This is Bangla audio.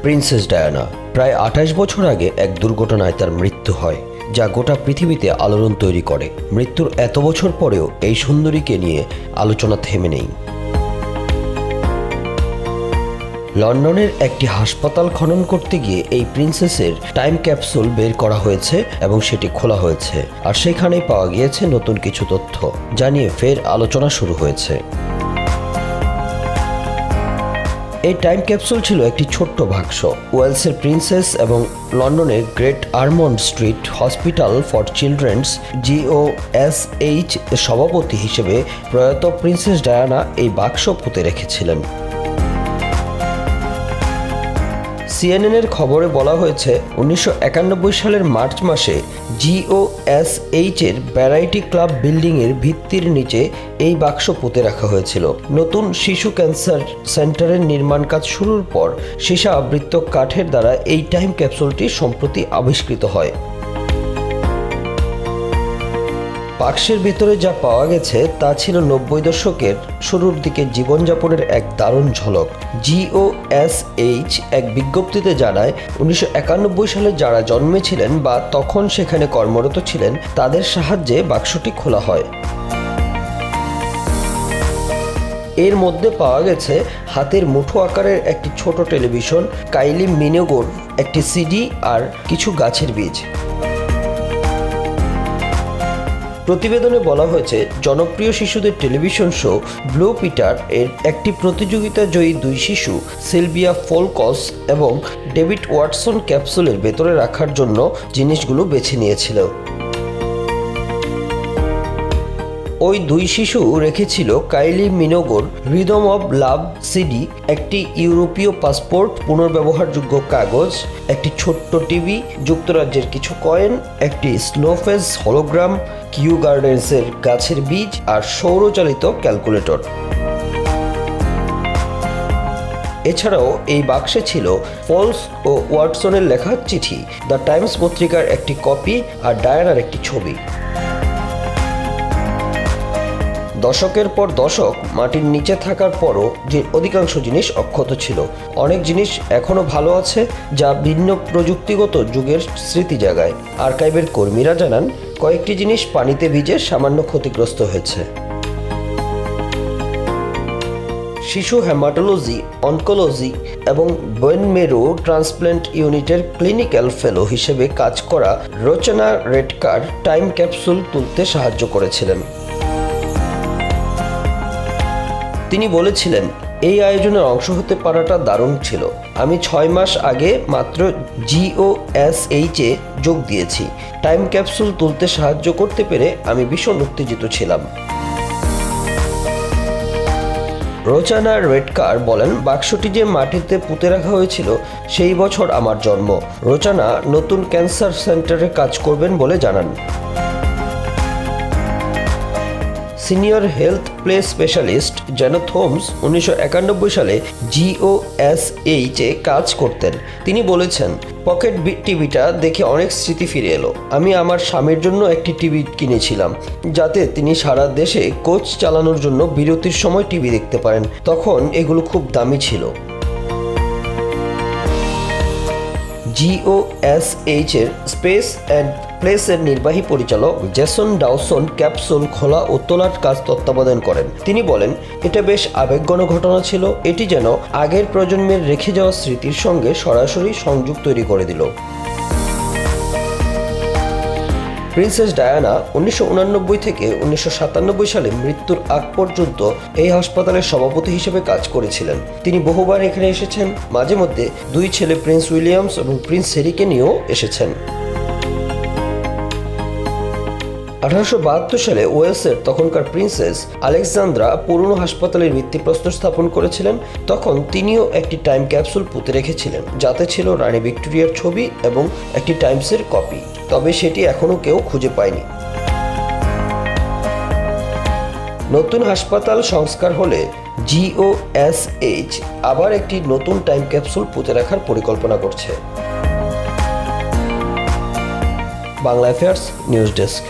প্রিন্সেস ডায়ানা প্রায় ২৮ বছর আগে এক দুর্ঘটনায় তার মৃত্যু হয়, যা গোটা পৃথিবীতে আলোড়ন তৈরি করে। মৃত্যুর এত বছর পরেও এই সুন্দরীকে নিয়ে আলোচনা থেমে নেই। লন্ডনের একটি হাসপাতাল খনন করতে গিয়ে এই প্রিন্সেসের টাইম ক্যাপসুল বের করা হয়েছে এবং সেটি খোলা হয়েছে, আর সেখানেই পাওয়া গিয়েছে নতুন কিছু তথ্য, যা নিয়ে ফের আলোচনা শুরু হয়েছে। এই টাইম ক্যাপসুল ছিল একটি ছোট্ট বাক্স। ওয়েলসের প্রিন্সেস এবং লন্ডনের Great Ormond Street Hospital for Children's GOSH সভাপতি হিসেবে প্রয়াত প্রিন্সেস ডায়ানা এই বাক্স পুঁতে রেখেছিলেন। CNN এর খবরে বলা হয়েছে 1991 সালের মার্চ মাসে GOSH এর ভ্যারাইটি ক্লাব বিল্ডিং এর ভিত্তির নিচে এই বাক্স পুঁতে রাখা হয়েছিল। নতুন শিশু ক্যান্সার সেন্টারের নির্মাণ কাজ শুরুর পর সীসা আবৃত কাঠের দ্বারা এই টাইম ক্যাপসুলটি সম্প্রতি আবিষ্কৃত হয়। বাক্সের ভেতরে যা পাওয়া গেছে তা ছিল 90 দশকের শুরুর দিকে জীবনযাপনের এক দারুণ ঝলক। GOSH এক বিজ্ঞপ্তিতে জানায়, 1991 সালে যারা জন্মেছিলেন বা তখন সেখানে কর্মরত ছিলেন তাদের সাহায্যে বাক্সটি খোলা হয়। এর মধ্যে পাওয়া গেছে হাতের মুঠো আকারের একটি ছোট টেলিভিশন, কাইলি মিনোগোর একটি CD আর কিছু গাছের বীজ। প্রতিবেদনে বলা হয়েছে, জনপ্রিয় শিশুদের টেলিভিশন শো ব্লু পিটার এর একটি প্রতিযোগিতা জয়ী দুই শিশু সিলভিয়া ফোলকস এবং ডেভিড ওয়াটসন ক্যাপসুলের ভেতরে রাখার জন্য জিনিসগুলো বেছে নিয়েছিল। ওই দুই শিশু রেখেছিল কাইলি মিনোগোর রিদম অব লাভ CD, একটি ইউরোপীয় পাসপোর্ট, পুনর্ব্যবহারযোগ্য কাগজ, একটি ছোট্ট টিভি, যুক্তরাজ্যের কিছু কয়েন, একটি স্নোফেজ হলোগ্রাম, কিউ গার্ডেন্সের গাছের বীজ আর সৌরচালিত ক্যালকুলেটর। এছাড়াও এই বাক্সে ছিল ফলস ও ওয়াটসনের লেখা চিঠি, দ্য টাইমস পত্রিকার একটি কপি আর ডায়ানার একটি ছবি। দশকের পর দশক মাটির নিচে থাকার পরও যে অধিকাংশ জিনিস অক্ষত ছিল। অনেক জিনিস এখনও ভালো আছে, যা ভিন্ন প্রযুক্তিগত যুগের স্মৃতি জাগায়। আর্কাইভের কর্মীরা জানান, কয়েকটি জিনিস পানিতে ভিজে সামান্য ক্ষতিগ্রস্ত হয়েছে। শিশু হেমাটোলজি, অনকোলজি এবং বোন মেরো ট্রান্সপ্ল্যান্ট ইউনিটের ক্লিনিক্যাল ফেলো হিসেবে কাজ করা রচনা রেডকার টাইম ক্যাপসুল তুলতে সাহায্য করেছিলেন। তিনি বলেছিলেন, এই আয়োজনের অংশ হতে পারাটা দারুণ ছিল। আমি 6 মাস আগে মাত্র GOSH-এ যোগ দিয়েছি। টাইম ক্যাপসুল তুলতে সাহায্য করতে পেরে আমি ভীষণ উত্তেজিত ছিলাম। রচনা রেডকার বলেন, বাক্সটি যে মাটিতে পুঁতে রাখা হয়েছিল সেই বছর আমার জন্ম। রচনা নতুন ক্যান্সার সেন্টারে কাজ করবেন বলে জানান। Senior health play specialist Janet Holmes 1991 সালে GOSH-এ কাজ করতেন। তিনি বলেছেন, পকেট টিভিটা দেখে অনেক স্মৃতি ফিরে এলো। আমি আমার স্বামীর জন্য একটি টিভি কিনেছিলাম, যাতে তিনি সারা দেশে কোচ চালানোর জন্য বিরতির সময় টিভি দেখতে পারেন। তখন এগুলো খুব দামি ছিল। GOSH-এর স্পেস অ্যান্ড প্লেসের নির্বাহী পরিচালক জেসন ডাওসন ক্যাপসুল খোলা ও তোলার কাজ তত্ত্বাবধান করেন। তিনি বলেন, এটা বেশ আবেগঘন ঘটনা ছিল। এটি যেন আগের প্রজন্মের রেখে যাওয়া স্মৃতির সঙ্গে সরাসরি সংযোগ তৈরি করে দিল। প্রিন্সেস ডায়ানা 1989 থেকে 1997 সালে মৃত্যুর আগ পর্যন্ত এই হাসপাতালের সভাপতি হিসেবে কাজ করেছিলেন। তিনি বহুবার এখানে এসেছেন, মাঝে মধ্যে দুই ছেলে প্রিন্স উইলিয়ামস এবং প্রিন্স হ্যারিকে নিয়েও এসেছেন। 1872 সালে ওয়েলসের তখনকার প্রিন্সেস আলেকজান্দ্রা পুরনো হাসপাতালের ভিত্তিপ্রস্তর স্থাপন করেছিলেন। তখন তিনিও একটি টাইম ক্যাপসুল পুঁতে রেখেছিলেন, যাতে ছিল রানী ভিক্টোরিয়ার ছবি এবং একটি টাইমসের কপি, তবে সেটি এখনও কেউ খুঁজে পায়নি। নতুন হাসপাতাল সংস্কার হলে GOSH আবার একটি নতুন টাইম ক্যাপসুল পুঁতে রাখার পরিকল্পনা করছে। Bangla affairs news desk.